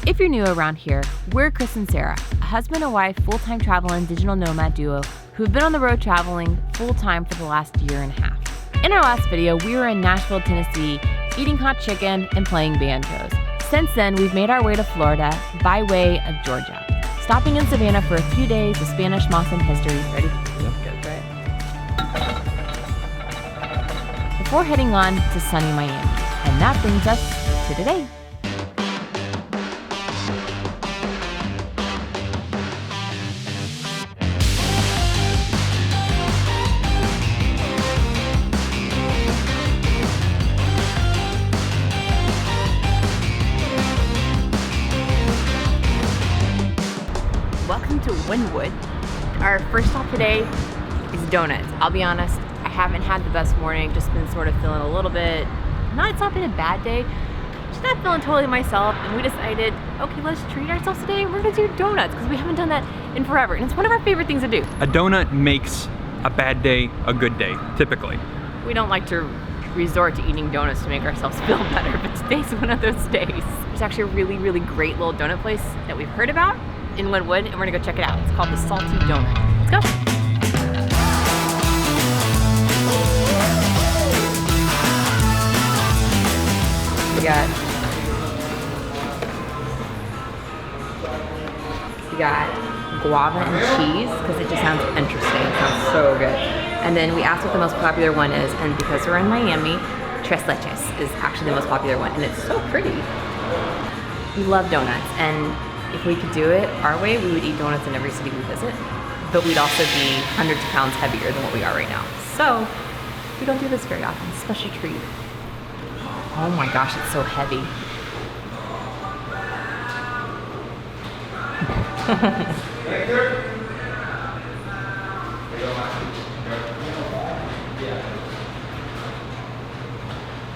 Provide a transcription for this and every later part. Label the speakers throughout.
Speaker 1: If you're new around here, we're Chris and Sarah, a husband and wife, full-time traveling digital nomad duo who have been on the road traveling full-time for the last year and a half. In our last video, we were in Nashville, Tennessee, eating hot chicken and playing banjos. Since then, we've made our way to Florida by way of Georgia, stopping in Savannah for a few days of Spanish moss and history. Ready? Yep. Go for it. Before heading on to sunny Miami. And that brings us to today. Welcome to Wynwood. Our first stop today is donuts. I'll be honest, I haven't had the best morning, just been sort of feeling a little bit, it's not been a bad day, just not feeling totally myself, and we decided, okay, let's treat ourselves today. We're gonna do donuts, because we haven't done that in forever, and it's one of our favorite things to do.
Speaker 2: A donut makes a bad day a good day, typically.
Speaker 1: We don't like to resort to eating donuts to make ourselves feel better, but today's one of those days. There's actually a really, really great little donut place that we've heard about in Wynwood, and we're gonna go check it out. It's called the Salty Donut. Let's go. We got guava and cheese, because it just sounds interesting. It sounds so good. And then we asked what the most popular one is, and because we're in Miami, tres leches is actually the most popular one, and it's so pretty. We love donuts, and if we could do it our way, we would eat donuts in every city we visit, but we'd also be hundreds of pounds heavier than what we are right now. So we don't do this very often. It's a special treat. Oh my gosh, it's so heavy.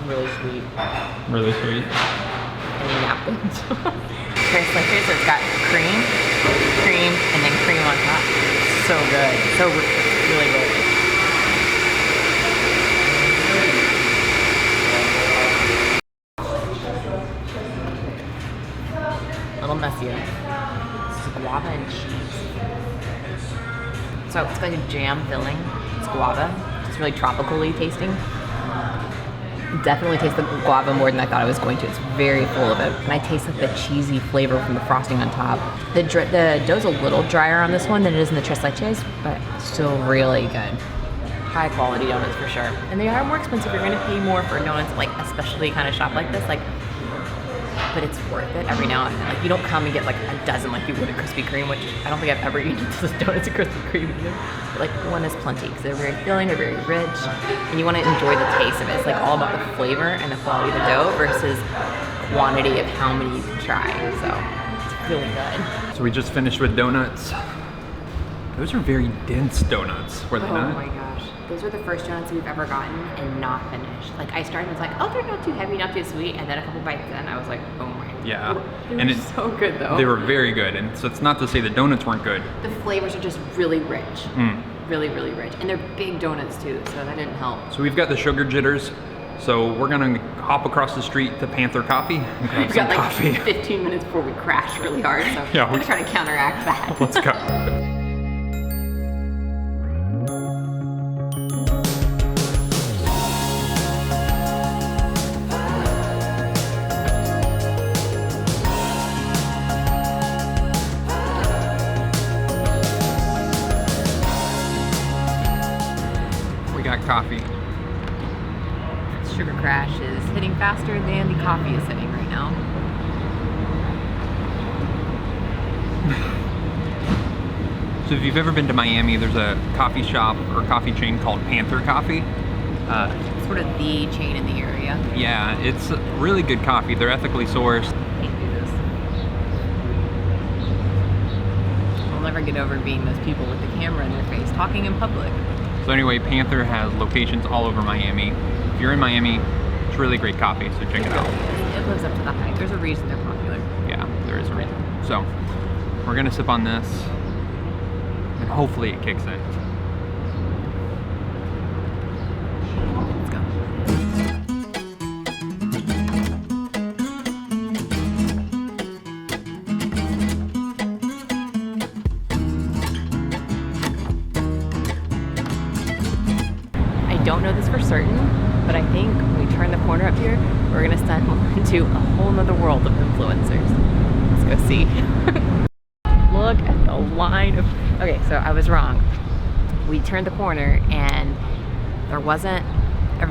Speaker 1: Really sweet.
Speaker 2: Really sweet.
Speaker 1: Any napkins. Tres leches, so it's got cream, and then cream on top. So good. So really good. A little messier. This is guava and cheese. So it's like a jam filling. It's guava. It's really tropically tasting. Definitely taste the guava more than I thought I was going to. It's very full of it. And I taste like the cheesy flavor from the frosting on top. The dough's a little drier on this one than it is in the tres leches, but still really good. High quality donuts for sure. And they are more expensive. You're gonna pay more for donuts, like a specialty kind of shop like this, but it's worth it every now and then. Like, you don't come and get like a dozen like you would at Krispy Kreme, which I don't think I've ever eaten those donuts at Krispy Kreme either. But like, one is plenty, because they're very filling, they're very rich, and you want to enjoy the taste of it. It's like all about the flavor and the quality of the dough versus quantity of how many you can try. So it's really good.
Speaker 2: So we just finished with donuts. Those are very dense donuts, were they not?
Speaker 1: Oh my gosh. Those are the first donuts we've ever gotten and not finished. Like, I started and was like, oh, they're not too heavy, not too sweet, and then a couple bites in, I was like, oh my god.
Speaker 2: Yeah.
Speaker 1: They were so good though.
Speaker 2: They were very good, and so it's not to say the donuts weren't good.
Speaker 1: The flavors are just really rich. Really, really rich. And they're big donuts too, so that didn't help.
Speaker 2: So we've got the sugar jitters, so we're gonna hop across the street to Panther Coffee and grab
Speaker 1: We've
Speaker 2: some
Speaker 1: got like
Speaker 2: coffee.
Speaker 1: 15 minutes before we crash really hard, so
Speaker 2: Yeah,
Speaker 1: we're trying to counteract that.
Speaker 2: Let's go. Coffee.
Speaker 1: Sugar crash is hitting faster than the coffee is hitting right now.
Speaker 2: So if you've ever been to Miami, there's a coffee shop or coffee chain called Panther Coffee.
Speaker 1: Sort of the chain in the area.
Speaker 2: Yeah, it's really good coffee. They're ethically sourced.
Speaker 1: Can't do this. I'll never get over being those people with the camera in their face talking in public.
Speaker 2: So anyway, Panther has locations all over Miami. If you're in Miami, it's really great coffee, so check it out.
Speaker 1: It lives up to the hype. There's a reason they're popular.
Speaker 2: Yeah, there is a reason. So, we're gonna sip on this, and hopefully it kicks in.
Speaker 1: Let's go. don't know this for certain, but I think when we turn the corner up here, we're gonna stumble into a whole nother world of influencers. Let's go see. Look at the line of, okay, so I was wrong. We turned the corner and there wasn't,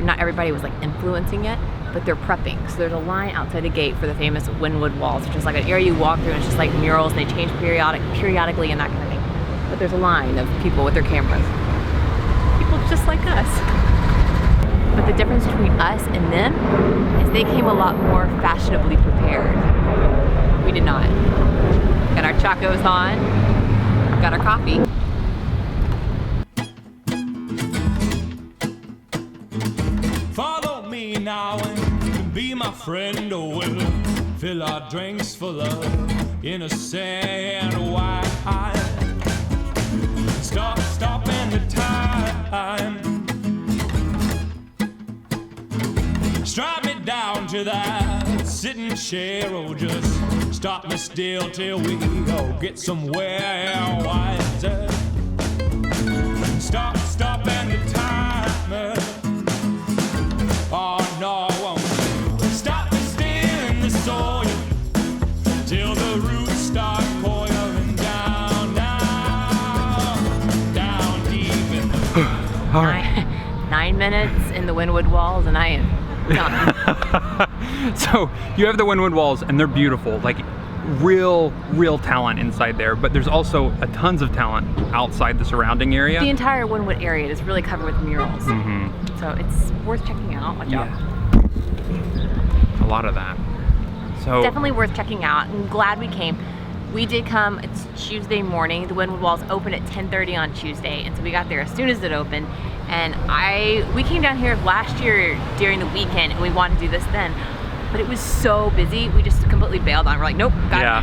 Speaker 1: not everybody was like influencing yet, but they're prepping. So there's a line outside the gate for the famous Wynwood Walls, which is like an area you walk through and it's just like murals and they change periodically and that kind of thing. But there's a line of people with their cameras. People just like us. But the difference between us and them is they came a lot more fashionably prepared. We did not. Got our chacos on, got our coffee.
Speaker 3: Follow me now and be my friend, oh we'll fill our drinks full of innocent wine. Stopping the time. Strike me down to that sitting chair, oh just stop me still till we go get somewhere wiser. Stopping the time. Oh no, I won't stop me still in the soil till the roots start coiling down deep in the
Speaker 2: All right.
Speaker 1: 9 minutes in the Wynwood Walls and I am done.
Speaker 2: So you have the Wynwood Walls and they're beautiful, like real talent inside there, but there's also tons of talent outside the surrounding area.
Speaker 1: The entire Wynwood area is really covered with murals.
Speaker 2: Mm-hmm.
Speaker 1: So it's worth checking out. Watch out.
Speaker 2: A lot of that. So
Speaker 1: Definitely worth checking out. I'm glad we came. We did come, it's Tuesday morning. The Wynwood Walls open at 10:30 on Tuesday. And so we got there as soon as it opened. And we came down here last year during the weekend and we wanted to do this then. But it was so busy, we just completely bailed on it. We're like, nope,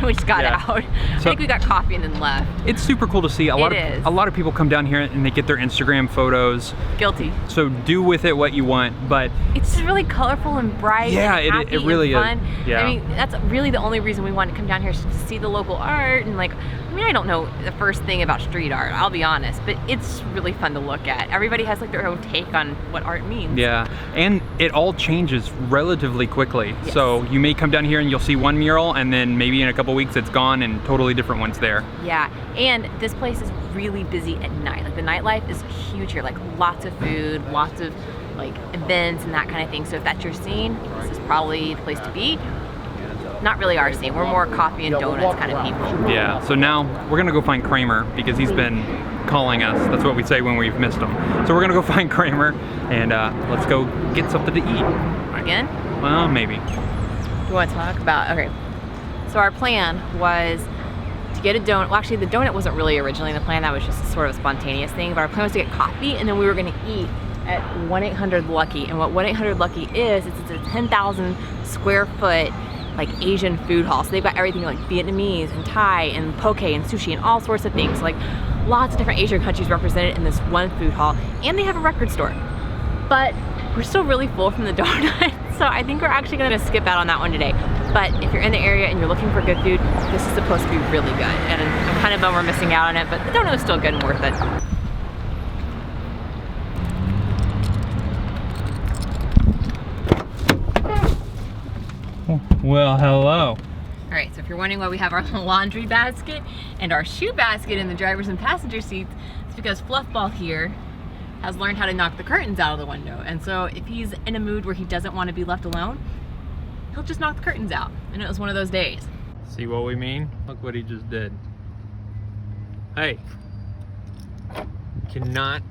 Speaker 1: we just got out. I think we got coffee and then left.
Speaker 2: It's super cool to see. A lot of people come down here and they get their Instagram photos.
Speaker 1: Guilty.
Speaker 2: So do with it what you want, but
Speaker 1: it's just really colorful and bright.
Speaker 2: Yeah,
Speaker 1: and happy
Speaker 2: it really
Speaker 1: and fun.
Speaker 2: is. Yeah.
Speaker 1: I mean, that's really the only reason we wanted to come down here is to see the local art and like, I mean, I don't know the first thing about street art, I'll be honest, but it's really fun to look at. Everybody has like their own take on what art means.
Speaker 2: Yeah, and it all changes relatively quickly.
Speaker 1: Yes.
Speaker 2: So you may come down here and you'll see one mural and then maybe in a couple weeks it's gone and totally different ones there.
Speaker 1: Yeah, and this place is really busy at night. Like the nightlife is huge here, like lots of food, lots of like events and that kind of thing. So if that's your scene, this is probably the place to be. Not really our scene, we're more coffee and donuts kind of people.
Speaker 2: Yeah, so now we're gonna go find Kramer because he's been calling us. That's what we say when we've missed him. So we're gonna go find Kramer and let's go get something to eat.
Speaker 1: Again?
Speaker 2: Well, maybe.
Speaker 1: We want to talk about, okay. So our plan was to get a donut. Well, actually the donut wasn't really originally the plan, that was just sort of a spontaneous thing, but our plan was to get coffee and then we were gonna eat at 1-800-LUCKY. And what 1-800-LUCKY is, it's a 10,000 square foot like Asian food hall. So they've got everything like Vietnamese and Thai and poke and sushi and all sorts of things. Like lots of different Asian countries represented in this one food hall. And they have a record store. But we're still really full from the donut. So I think we're actually gonna skip out on that one today. But if you're in the area and you're looking for good food, this is supposed to be really good. And I'm kind of bummed we're missing out on it, but the donut is still good and worth it.
Speaker 2: Well, hello.
Speaker 1: All right, so if you're wondering why we have our laundry basket and our shoe basket in the driver's and passenger seats, it's because Fluffball here has learned how to knock the curtains out of the window. And so if he's in a mood where he doesn't want to be left alone, he'll just knock the curtains out. And it was one of those days.
Speaker 2: See what we mean? Look what he just did. Hey, you cannot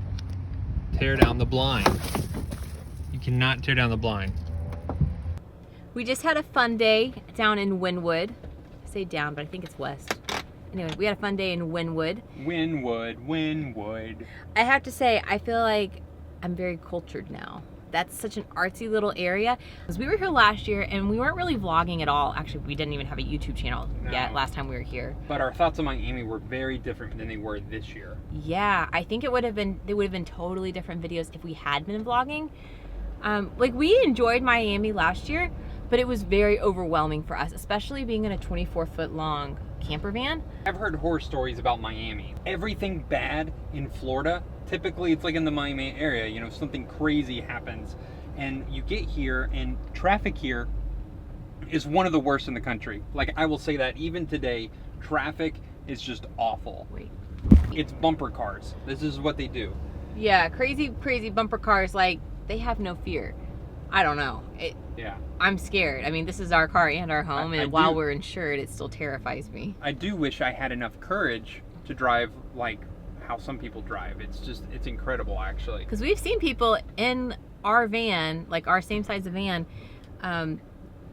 Speaker 2: tear down the blind. You cannot tear down the blind.
Speaker 1: We just had a fun day down in Wynwood. I say down, but I think it's west. Anyway, we had a fun day in Wynwood.
Speaker 2: Wynwood.
Speaker 1: I have to say, I feel like I'm very cultured now. That's such an artsy little area. Because we were here last year and we weren't really vlogging at all. Actually, we didn't even have a YouTube channel yet last time we were here.
Speaker 2: But our thoughts on Miami were very different than they were this year.
Speaker 1: Yeah, I think they would have been totally different videos if we had been vlogging. Like we enjoyed Miami last year, but it was very overwhelming for us, especially being in a 24-foot long camper van.
Speaker 2: I've heard horror stories about Miami. Everything bad in Florida
Speaker 4: typically it's like in the Miami area, you know, something crazy happens, and you get here, and traffic here is one of the worst in the country. Like, I will say that even today, traffic is just awful.
Speaker 1: Wait.
Speaker 4: It's bumper cars. This is what they do.
Speaker 1: Yeah, crazy bumper cars. Like, they have no fear. I don't know.
Speaker 4: Yeah.
Speaker 1: I'm scared. I mean, this is our car and our home, and while we're insured, it still terrifies me.
Speaker 4: I do wish I had enough courage to drive like how some people drive. It's incredible, actually.
Speaker 1: Because we've seen people in our van, like our same size of van,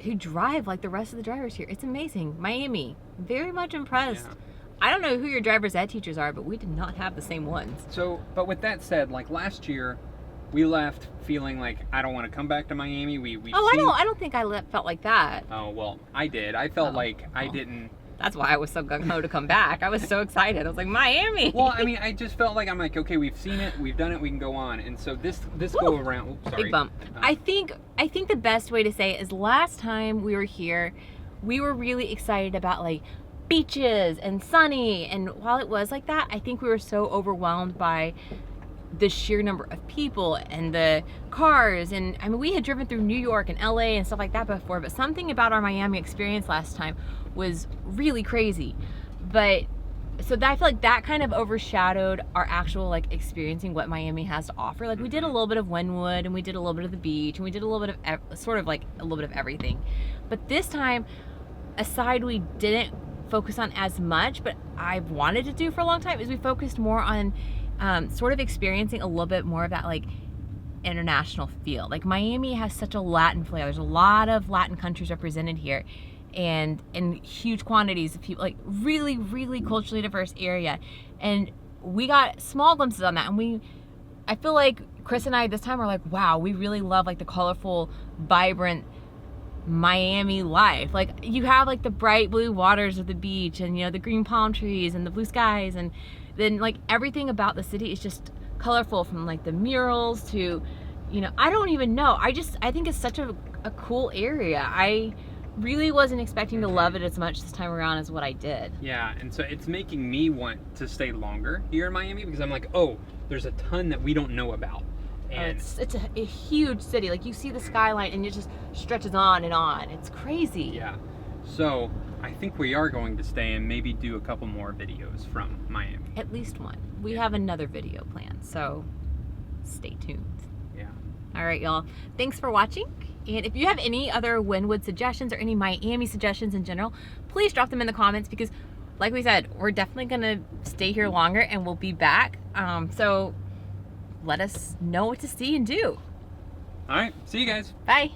Speaker 1: who drive like the rest of the drivers here. It's amazing. Miami, very much impressed.
Speaker 4: Yeah.
Speaker 1: I don't know who your driver's ed teachers are, but we did not have the same ones.
Speaker 4: So, but with that said, like last year, we left feeling like I don't want to come back to Miami.
Speaker 1: I don't think I felt like that.
Speaker 4: Oh well, I did. I felt like I didn't.
Speaker 1: That's why I was so gung-ho to come back. I was so excited. I was like, Miami.
Speaker 4: Well, I mean, I just felt like I'm like, okay, we've seen it, we've done it, we can go on. And so this go around. Oops, sorry.
Speaker 1: Big bump. I think the best way to say it is last time we were here, we were really excited about like beaches and sunny, and while it was like that, I think we were so overwhelmed by the sheer number of people and the cars, and I mean, we had driven through New York and LA and stuff like that before, but something about our Miami experience last time was really crazy. But so that, I feel like that kind of overshadowed our actual like experiencing what Miami has to offer. Like, we did a little bit of Wynwood, and we did a little bit of the beach, and we did a little bit of sort of like a little bit of everything. But this time, aside, we didn't focus on as much, but I've wanted to do for a long time, is we focused more on sort of experiencing a little bit more of that like international feel. Like, Miami has such a Latin flair. There's a lot of Latin countries represented here, and in huge quantities of people, like really, really culturally diverse area. And we got small glimpses on that, and I feel like Chris and I this time are like, wow, we really love like the colorful, vibrant Miami life. Like, you have like the bright blue waters of the beach, and you know, the green palm trees and the blue skies, and then like everything about the city is just colorful, from like the murals to, you know, I don't even know. I think it's such a cool area. I really wasn't expecting to love it as much this time around as what I did.
Speaker 4: Yeah, and so it's making me want to stay longer here in Miami, because I'm like, oh, there's a ton that we don't know about. And
Speaker 1: it's a huge city. Like, you see the skyline and it just stretches on and on. It's crazy.
Speaker 4: Yeah. So I think we are going to stay and maybe do a couple more videos from Miami.
Speaker 1: At least one. We have another video planned, so stay tuned.
Speaker 4: Yeah.
Speaker 1: All right, y'all. Thanks for watching. And if you have any other Wynwood suggestions or any Miami suggestions in general, please drop them in the comments, because like we said, we're definitely gonna stay here longer and we'll be back. So let us know what to see and do.
Speaker 4: All right. See you guys.
Speaker 1: Bye.